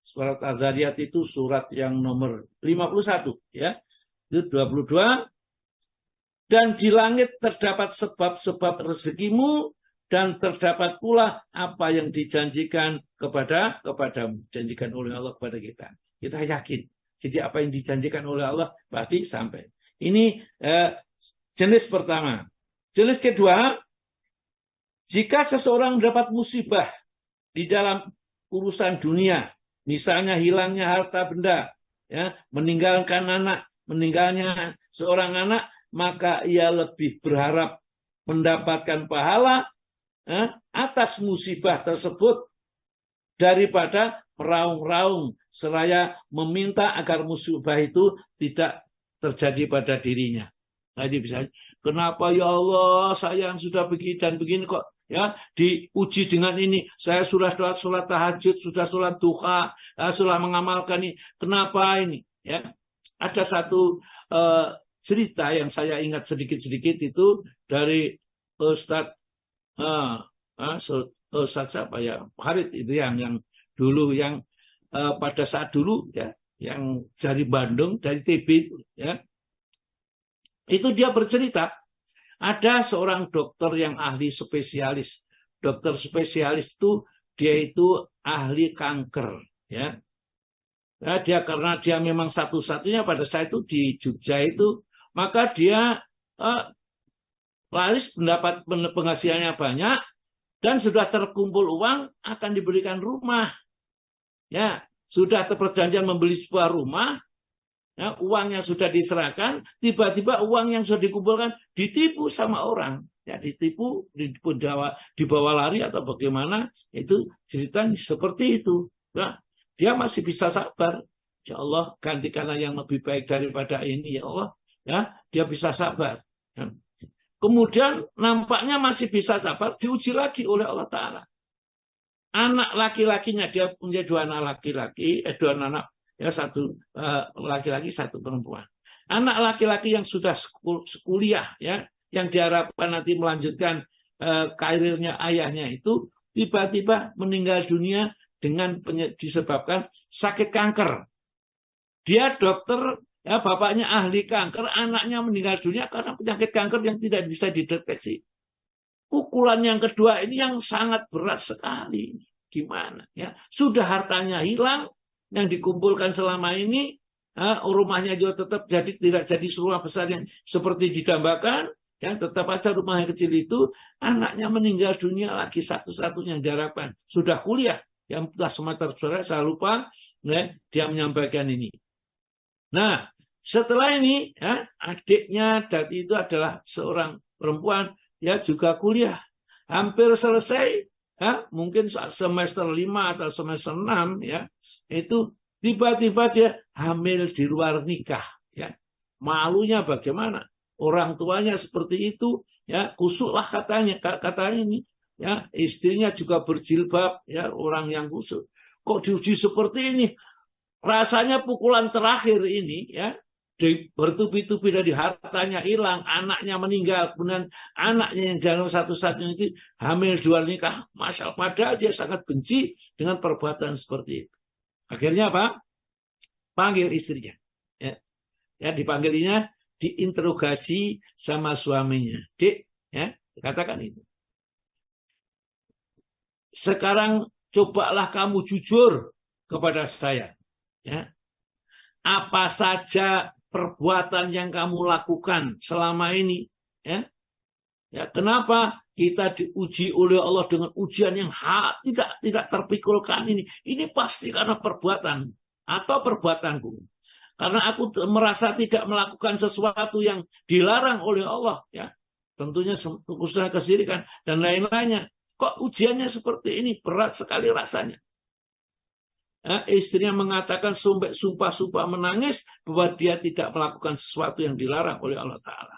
surat Az-Zariyat itu surat yang nomor 51, ya. Itu 22. Dan di langit terdapat sebab-sebab rezekimu, dan terdapat pula apa yang dijanjikan kepadamu, dijanjikan oleh Allah kepada kita. Kita yakin. Jadi apa yang dijanjikan oleh Allah pasti sampai. Ini jenis pertama. Jenis kedua, jika seseorang mendapat musibah di dalam urusan dunia, misalnya hilangnya harta benda, ya, meninggalnya seorang anak, maka ia lebih berharap mendapatkan pahala atas musibah tersebut daripada meraung-raung seraya meminta agar musibah itu tidak terjadi pada dirinya. Jadi bisa, kenapa ya Allah saya yang sudah begini dan begini kok ya diuji dengan ini. Saya sudah sholat tahajud, sudah sholat duha, sudah mengamalkan ini. Kenapa ini? Ya, ada satu cerita yang saya ingat sedikit-sedikit itu dari Ustadz siapa ya, Khalid itu yang dulu yang pada saat dulu ya, yang dari Bandung, dari TB itu ya, itu dia bercerita ada seorang dokter yang ahli spesialis. Dokter spesialis itu dia itu ahli kanker ya. Dia karena dia memang satu-satunya pada saat itu di Jogja itu, maka dia laris mendapat penghasilannya banyak dan sudah terkumpul uang akan diberikan rumah. Ya, sudah terperjanjian membeli sebuah rumah, ya, uangnya sudah diserahkan, tiba-tiba uang yang sudah dikumpulkan ditipu sama orang. Ya, ditipu, dibawa lari atau bagaimana, itu ceritanya seperti itu. Ya, dia masih bisa sabar. Ya Allah, gantikanlah yang lebih baik daripada ini, ya Allah. Ya, dia bisa sabar. Ya. Kemudian nampaknya masih bisa sabar, diuji lagi oleh Allah Ta'ala. Anak laki-lakinya, dia punya 2 anak laki-laki, 2 anak, ya, 1 laki-laki, 1 perempuan. Anak laki-laki yang sudah kuliah, ya, yang diharapkan nanti melanjutkan karirnya ayahnya itu, tiba-tiba meninggal dunia dengan disebabkan sakit kanker. Dia dokter, ya, bapaknya ahli kanker, anaknya meninggal dunia karena penyakit kanker yang tidak bisa dideteksi. Pukulan yang kedua ini yang sangat berat sekali. Gimana? Ya, sudah hartanya hilang, yang dikumpulkan selama ini, rumahnya juga tetap tidak jadi rumah besar yang seperti didambakan. Ya, tetap aja rumah yang kecil itu, anaknya meninggal dunia lagi satu-satunya yang diharapkan. Sudah kuliah, yang telah semester saudara, saya lupa, ya, dia menyampaikan ini. Nah, setelah ini, ya, adiknya Dati itu adalah seorang perempuan, ya, juga kuliah. Hampir selesai, ya, mungkin semester 5 atau semester 6, ya, itu tiba-tiba dia hamil di luar nikah. Ya. Malunya bagaimana? Orang tuanya seperti itu, ya, kusuklah katanya ini. Ya, istrinya juga berjilbab, ya, orang yang kusuk. Kok diuji seperti ini? Rasanya pukulan terakhir ini, ya, bertubi-tubi dari hartanya hilang, anaknya meninggal, kemudian anaknya yang dalam satu-satunya itu hamil di luar nikah. Masya Allah, padahal dia sangat benci dengan perbuatan seperti itu. Akhirnya apa? Panggil istrinya. Ya. ya dipanggilnya, diinterogasi sama suaminya. Dek, ya, katakan itu. Sekarang cobalah kamu jujur kepada saya. Ya. Apa saja perbuatan yang kamu lakukan selama ini. Ya. Ya, kenapa kita diuji oleh Allah dengan ujian yang tidak terpikulkan ini? Ini pasti karena perbuatan atau perbuatanku. Karena aku merasa tidak melakukan sesuatu yang dilarang oleh Allah. Ya. Tentunya usaha kesirikan dan lain-lainnya. Kok ujiannya seperti ini? Berat sekali rasanya. Ya, istrinya mengatakan sumpah-sumpah menangis bahwa dia tidak melakukan sesuatu yang dilarang oleh Allah Ta'ala.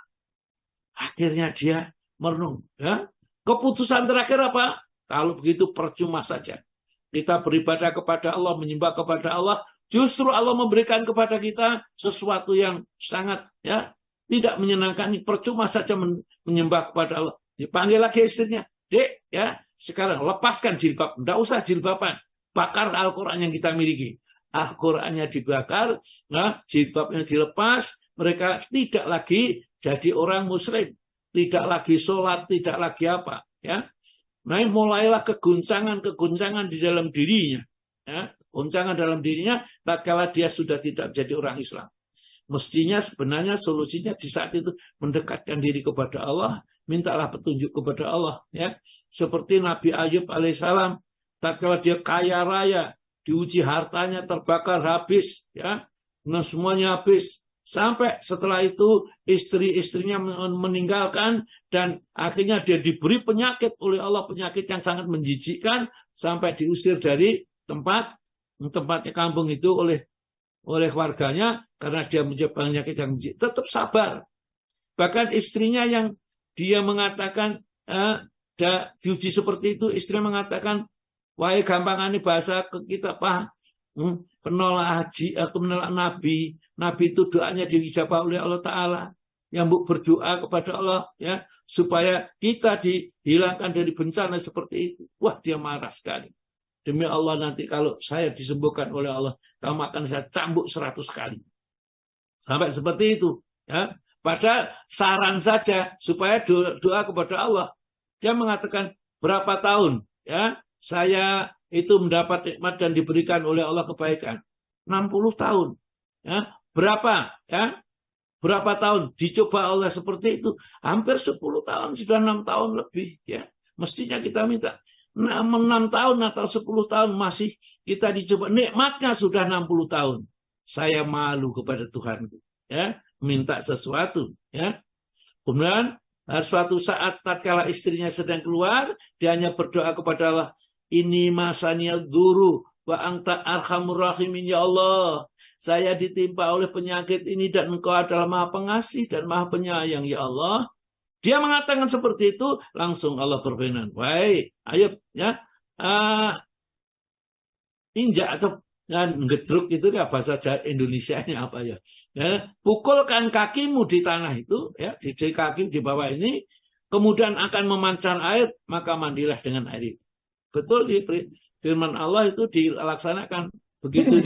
Akhirnya dia merenung. Ya. Keputusan terakhir apa? Kalau begitu percuma saja. Kita beribadah kepada Allah, menyembah kepada Allah. Justru Allah memberikan kepada kita sesuatu yang sangat ya tidak menyenangkan. Percuma saja menyembah kepada Allah. Dipanggil lagi istrinya. Dek, ya, sekarang lepaskan jilbab. Tidak usah jilbaban. Bakar Al-Quran yang kita miliki. Al-Qurannya dibakar, nah, jilbabnya dilepas. Mereka tidak lagi jadi orang muslim. Tidak lagi sholat, tidak lagi apa. Ya. Nah, mulailah keguncangan di dalam dirinya. Ya. Guncangan dalam dirinya, tatkala dia sudah tidak jadi orang Islam. Mestinya sebenarnya solusinya di saat itu mendekatkan diri kepada Allah, mintalah petunjuk kepada Allah. Ya. Seperti Nabi Ayub alaihissalam, tatkala dia kaya raya, diuji hartanya terbakar habis, ya, nah semuanya habis. Sampai setelah itu istri-istrinya meninggalkan dan akhirnya dia diberi penyakit oleh Allah, penyakit yang sangat menjijikkan sampai diusir dari tempatnya kampung itu oleh warganya karena dia menjadi penyakit yang tetap sabar. Bahkan istrinya yang dia mengatakan diuji seperti itu, istrinya mengatakan, wahai gampangane bahasa ke kita, Pak, penolak haji, menolak Nabi. Nabi itu doanya dijawab oleh Allah Ta'ala. Yang berdoa kepada Allah, ya, supaya kita dihilangkan dari bencana seperti itu. Wah, dia marah sekali. Demi Allah, nanti kalau saya disembuhkan oleh Allah, kamu akan saya cambuk 100 kali. Sampai seperti itu. Ya. Pada saran saja supaya doa kepada Allah. Dia mengatakan berapa tahun, ya, saya itu mendapat nikmat dan diberikan oleh Allah kebaikan. 60 tahun. Ya. Berapa? Ya. Berapa tahun dicoba Allah seperti itu? Hampir 10 tahun, sudah 6 tahun lebih. Ya. Mestinya kita minta 6 tahun atau 10 tahun masih kita dicoba. Nikmatnya sudah 60 tahun. Saya malu kepada Tuhanku. Ya. Minta sesuatu. Ya. Kemudian suatu saat tatkala istrinya sedang keluar, dia hanya berdoa kepada Allah. Ini masanya dzuru wa anta arhamur rahimin, ya Allah. Saya ditimpa oleh penyakit ini dan Engkau adalah Maha Pengasih dan Maha Penyayang, ya Allah. Dia mengatakan seperti itu, langsung Allah berfirman, wahai Ayub, ya, injak atau ngedruk itu ya bahasa Indonesianya apa ya? Ya, pukulkan kakimu di tanah itu, ya, di kaki di bawah ini, kemudian akan memancar air, maka mandilah dengan air itu. Betul, di firman Allah itu dilaksanakan begitu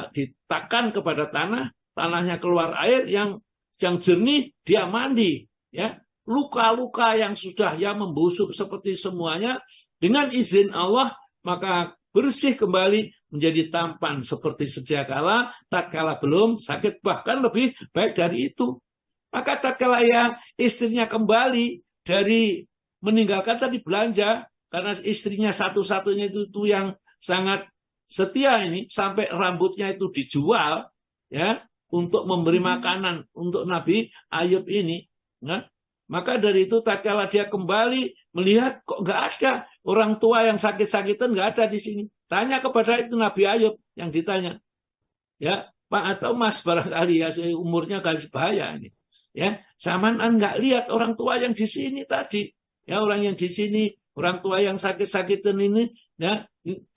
ditakan kepada tanahnya keluar air yang jernih, dia mandi, ya. Luka-luka yang sudah ya membusuk seperti semuanya dengan izin Allah maka bersih kembali menjadi tampan seperti sedia kala, tatkala belum sakit, bahkan lebih baik dari itu. Maka tatkala ya istrinya kembali dari meninggalkan tadi belanja, karena istrinya satu-satunya itu yang sangat setia ini, sampai rambutnya itu dijual, ya, untuk memberi makanan untuk Nabi Ayub ini. Nah, maka dari itu tatkala dia kembali melihat kok nggak ada orang tua yang sakit-sakitan, nggak ada di sini. Tanya kepada itu Nabi Ayub, yang ditanya, ya Pak atau Mas barangkali ya umurnya kali sebaya ini, ya samaan nggak lihat orang tua yang di sini tadi, ya orang yang di sini, orang tua yang sakit-sakitan ini, ya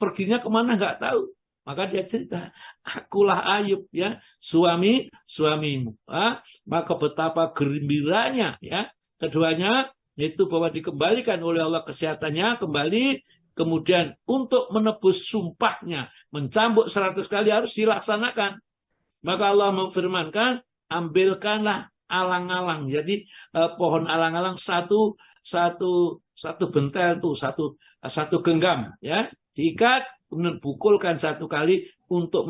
perginya kemana nggak tahu. Maka dia cerita, akulah Ayub, ya suamimu. Maka betapa gembiranya, ya keduanya itu bahwa dikembalikan oleh Allah kesehatannya kembali, kemudian untuk menebus sumpahnya mencambuk 100 kali harus dilaksanakan. Maka Allah memfirmankan, ambilkanlah alang-alang. Jadi pohon alang-alang satu bentel tuh, satu genggam, ya, diikat, kemudian pukulkan satu kali untuk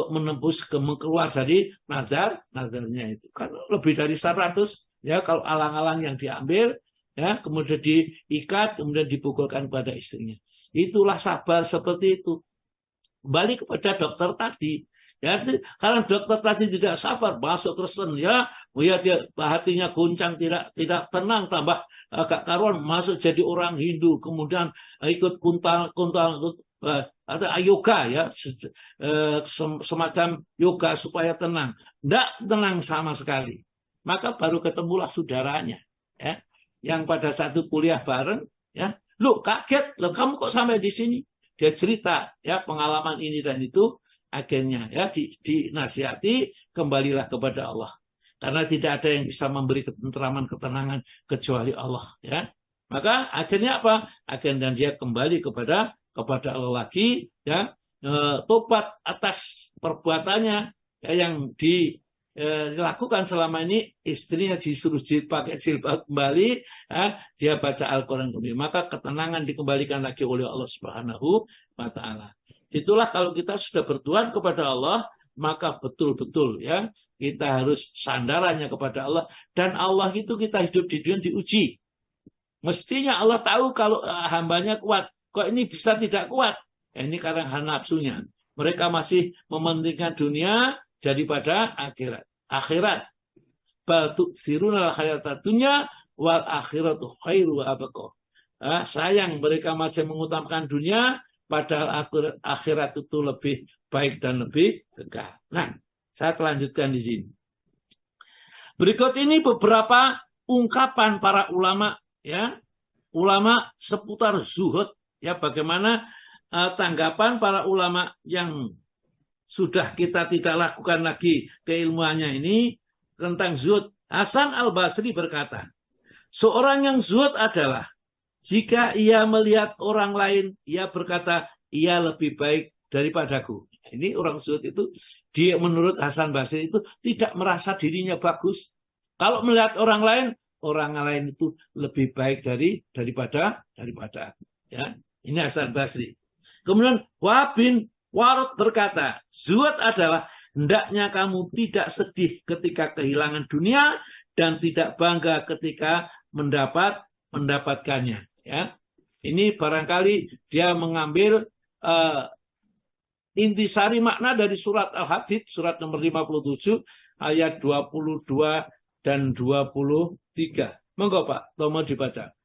menembus keluar dari nadarnya itu. Kan lebih dari 100, ya, kalau alang-alang yang diambil, ya, kemudian diikat, kemudian dipukulkan pada istrinya. Itulah sabar seperti itu. Kembali kepada dokter tadi. Ya, karena dokter tadi tidak sabar, masuk Kristen, ya dia hatinya goncang, tidak tenang, tambah agak karuan, masuk jadi orang Hindu, kemudian ikut atau yoga, ya, semacam yoga supaya tenang. Tidak tenang sama sekali. Maka baru ketemulah saudaranya, ya, yang pada satu kuliah bareng, ya, lu kaget, lo kamu kok sampai di sini? Dia cerita, ya, pengalaman ini dan itu. Akhirnya, ya, dinasihati, kembalilah kepada Allah. Karena tidak ada yang bisa memberi ketentraman, ketenangan kecuali Allah, ya. Maka akhirnya apa? Akhirnya dia kembali kepada Allah lagi, ya, tobat atas perbuatannya, ya, yang dilakukan selama ini. Istrinya disuruh pakai jilbab kembali, ya, dia baca Al-Quran kembali. Maka ketenangan dikembalikan lagi oleh Allah Subhanahu wa Ta'ala. Itulah kalau kita sudah berdoa kepada Allah, maka betul-betul, ya, kita harus sandarannya kepada Allah. Dan Allah itu kita hidup di dunia diuji. Mestinya Allah tahu kalau hambanya kuat. Kok ini bisa tidak kuat? Ini karena nafsunya. Mereka masih mementingkan dunia daripada akhirat. Akhirat. Bal tu'siruna al-hayata dunya wal akhiratu khairu wa abqa. Sayang mereka masih mengutamakan dunia, padahal akhirat itu lebih baik dan lebih kekal. Nah, saya lanjutkan di sini. Berikut ini beberapa ungkapan para ulama, ya, ulama seputar zuhud, ya, bagaimana tanggapan para ulama yang sudah kita tidak lakukan lagi keilmuannya ini tentang zuhud. Hasan Al-Basri berkata, seorang yang zuhud adalah jika ia melihat orang lain, ia berkata, ia lebih baik daripadaku. Ini orang zuhud itu, dia menurut Hasan Basri itu tidak merasa dirinya bagus. Kalau melihat orang lain itu lebih baik daripada aku. Ya, ini Hasan Basri. Kemudian Wahab bin Warad berkata, zuhud adalah hendaknya kamu tidak sedih ketika kehilangan dunia dan tidak bangga ketika mendapatkannya. Ya, ini barangkali dia mengambil intisari makna dari surat Al-Hadid, surat nomor 57, ayat 22 dan 23. Monggo Pak Tomo dibaca.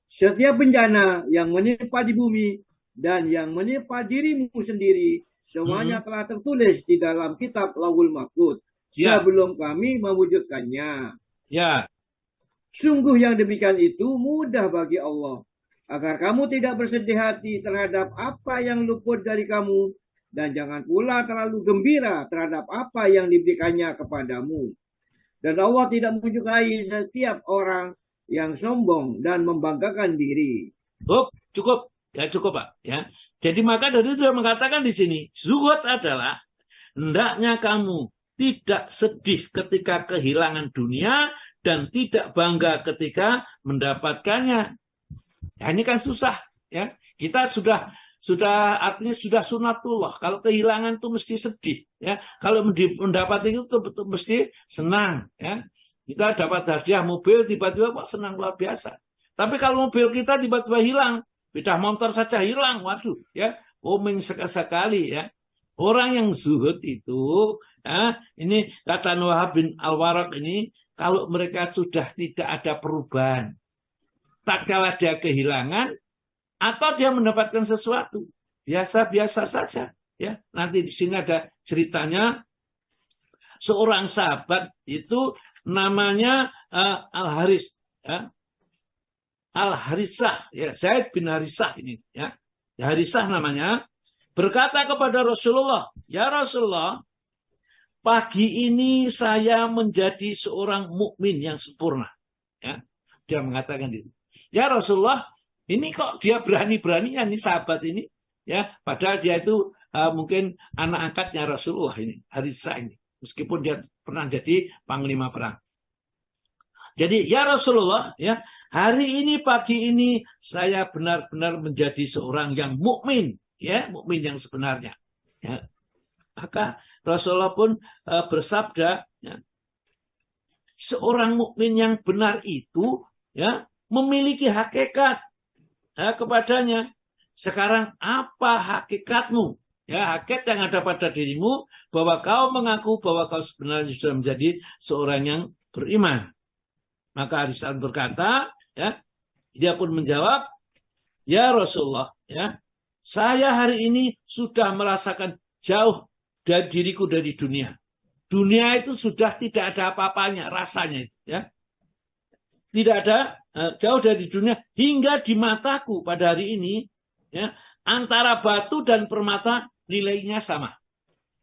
Setiap bencana yang menimpa di bumi dan yang menimpa dirimu sendiri, semuanya telah tertulis di dalam kitab Lauhul Mahfuz sebelum kami mewujudkannya. Ya. Sungguh yang demikian itu mudah bagi Allah, agar kamu tidak bersedih hati terhadap apa yang luput dari kamu, dan jangan pula terlalu gembira terhadap apa yang diberikannya kepadamu. Dan Allah tidak menyukai setiap orang yang sombong dan membanggakan diri. Cukup, ya, cukup Pak. Ya. Jadi maka dari itu mengatakan di sini, zuhud adalah hendaknya kamu tidak sedih ketika kehilangan dunia dan tidak bangga ketika mendapatkannya. Ya, ini kan susah, ya. Kita sudah artinya sudah sunatullah. Kalau kehilangan itu mesti sedih, ya. Kalau mendapat itu mesti senang, ya. Kita dapat hadiah mobil tiba-tiba kok senang luar biasa. Tapi kalau mobil kita tiba-tiba hilang, sepeda motor saja hilang, waduh, ya, komeng sekali, ya. Orang yang zuhud itu, ya, ini kata Wahab bin Al-Waraq ini, kalau mereka sudah tidak ada perubahan, tak kala dia kehilangan atau dia mendapatkan sesuatu, biasa-biasa saja, ya. Nanti di sini ada ceritanya seorang sahabat itu namanya Al-Haris, ya. Al-Harisah, ya, Zaid bin Harisah ini, ya. Harisah namanya, berkata kepada Rasulullah, ya Rasulullah, pagi ini saya menjadi seorang mukmin yang sempurna. Ya, dia mengatakan itu. Ya Rasulullah, ini kok dia berani-beraninya nih sahabat ini, ya, padahal dia itu mungkin anak angkatnya Rasulullah ini, Haritsah ini. Meskipun dia pernah jadi panglima perang. Jadi ya Rasulullah, ya hari ini pagi ini saya benar-benar menjadi seorang yang mukmin, ya mukmin yang sebenarnya. Ya. Maka Rasulullah pun bersabda, ya, seorang mukmin yang benar itu, ya memiliki hakikat kepadanya. Sekarang apa hakikatmu? Ya, hakikat yang ada pada dirimu bahwa kau mengaku bahwa kau sebenarnya sudah menjadi seorang yang beriman. Maka Haritsah berkata, ya, dia pun menjawab, ya Rasulullah, ya, saya hari ini sudah merasakan jauh dari diriku dari dunia. Dunia itu sudah tidak ada apa-apanya rasanya itu, ya. Tidak ada, jauh dari dunia hingga di mataku pada hari ini, ya, antara batu dan permata nilainya sama.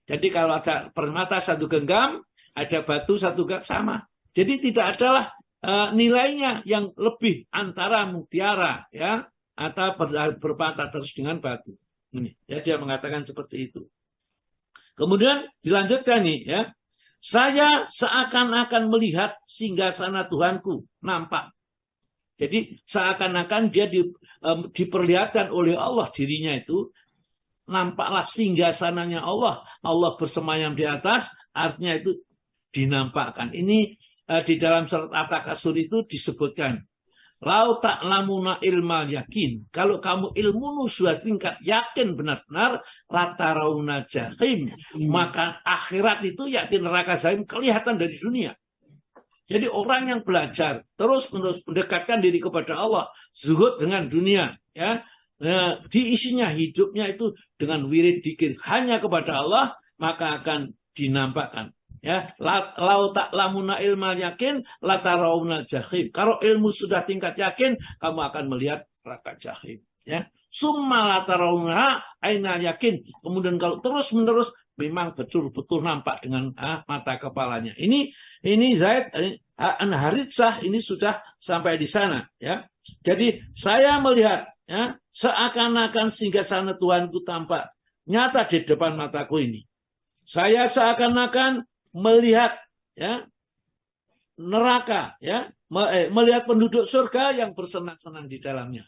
Jadi kalau ada permata satu genggam, ada batu satu genggam sama. Jadi tidak adalah nilainya yang lebih antara mutiara, ya, atau berpatah terus dengan batu. Ini, ya, dia mengatakan seperti itu. Kemudian dilanjutkan nih, ya. Saya seakan-akan melihat singgasana Tuhanku nampak. Jadi seakan-akan dia diperlihatkan oleh Allah dirinya itu, nampaklah singgasananya Allah. Allah bersemayam di atas, artinya itu dinampakkan. Ini di dalam surat At-Takasur itu disebutkan, lau ta'lamuna ilmal yakin. Kalau kamu ilmu sudah tingkat yakin benar-benar, latarauna jahim. Maka akhirat itu yakin neraka jahim kelihatan dari dunia. Jadi orang yang belajar terus-menerus mendekatkan diri kepada Allah, zuhud dengan dunia, ya, diisinya hidupnya itu dengan wirid dzikir hanya kepada Allah, maka akan dinampakkan. Ya, lau ta'lamuna ilmal yakin latarauna jahim. Kalau ilmu sudah tingkat yakin, kamu akan melihat neraka jahim. Ya, summa latarauna aina yakin. Kemudian kalau terus menerus memang betul-betul nampak dengan mata kepalanya. Ini Zaid Haritsah ini sudah sampai di sana. Ya, jadi saya melihat, ya, seakan-akan singgasana Tuhanku tampak nyata di depan mataku ini. Saya seakan-akan melihat, ya, neraka, ya, melihat penduduk surga yang bersenang-senang di dalamnya.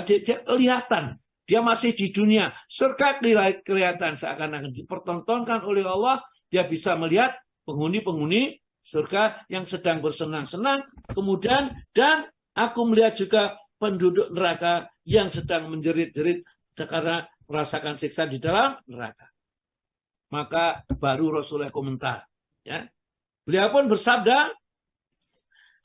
Dia kelihatan, dia masih di dunia. Surga kelihatan seakan-akan dipertontonkan oleh Allah. Dia bisa melihat penghuni-penghuni surga yang sedang bersenang-senang. Kemudian dan aku melihat juga penduduk neraka yang sedang menjerit-jerit karena merasakan siksa di dalam neraka. Maka baru Rasulullah komentar. Ya. Beliau pun bersabda,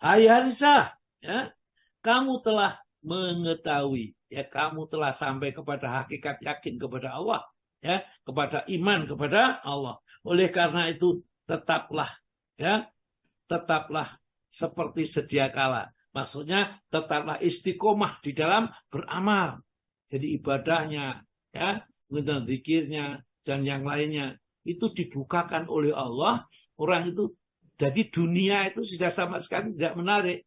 hai Haritsah, ya, kamu telah mengetahui, ya, kamu telah sampai kepada hakikat yakin kepada Allah, ya, kepada iman kepada Allah. Oleh karena itu tetaplah, ya, tetaplah seperti sedia kala. Maksudnya tetaplah istiqomah di dalam beramal. Jadi ibadahnya, ya, kemudian zikirnya dan yang lainnya itu dibukakan oleh Allah. Orang itu jadi dunia itu sudah sama sekali tidak menarik.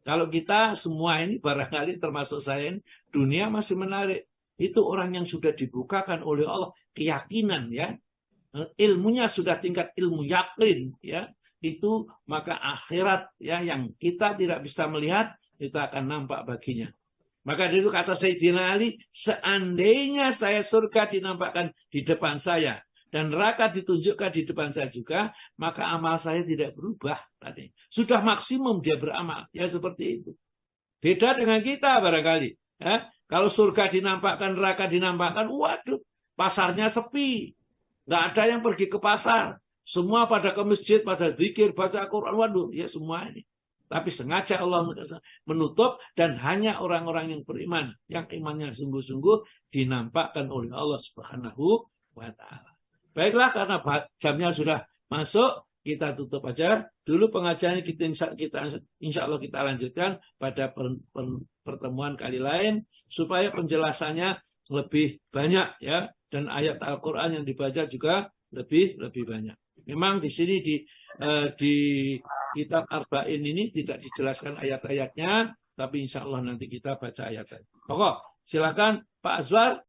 Kalau kita semua ini barangkali termasuk saya ini, dunia masih menarik. Itu orang yang sudah dibukakan oleh Allah keyakinan, ya, ilmunya sudah tingkat ilmu yakin, ya, itu maka akhirat, ya, yang kita tidak bisa melihat itu akan nampak baginya. Maka dari itu kata Sayyidina Ali, seandainya saya surga dinampakkan di depan saya dan neraka ditunjukkan di depan saya juga, maka amal saya tidak berubah. Sudah maksimum dia beramal. Ya seperti itu. Beda dengan kita barangkali. Ya. Kalau surga dinampakkan, neraka dinampakkan, waduh, pasarnya sepi. Nggak ada yang pergi ke pasar. Semua pada ke masjid, pada zikir, baca Al-Quran, waduh, ya semua ini. Tapi sengaja Allah menutup dan hanya orang-orang yang beriman, yang imannya sungguh-sungguh dinampakkan oleh Allah Subhanahu wa Ta'ala. Baiklah, karena jamnya sudah masuk, kita tutup aja dulu pengajarannya. Insya Allah kita lanjutkan pada pertemuan kali lain supaya penjelasannya lebih banyak, ya, dan ayat Al-Quran yang dibaca juga lebih banyak. Memang di sini di kitab Arba'in ini tidak dijelaskan ayat-ayatnya, tapi insya Allah nanti kita baca ayat-ayat. Pokok, silakan Pak Azwar.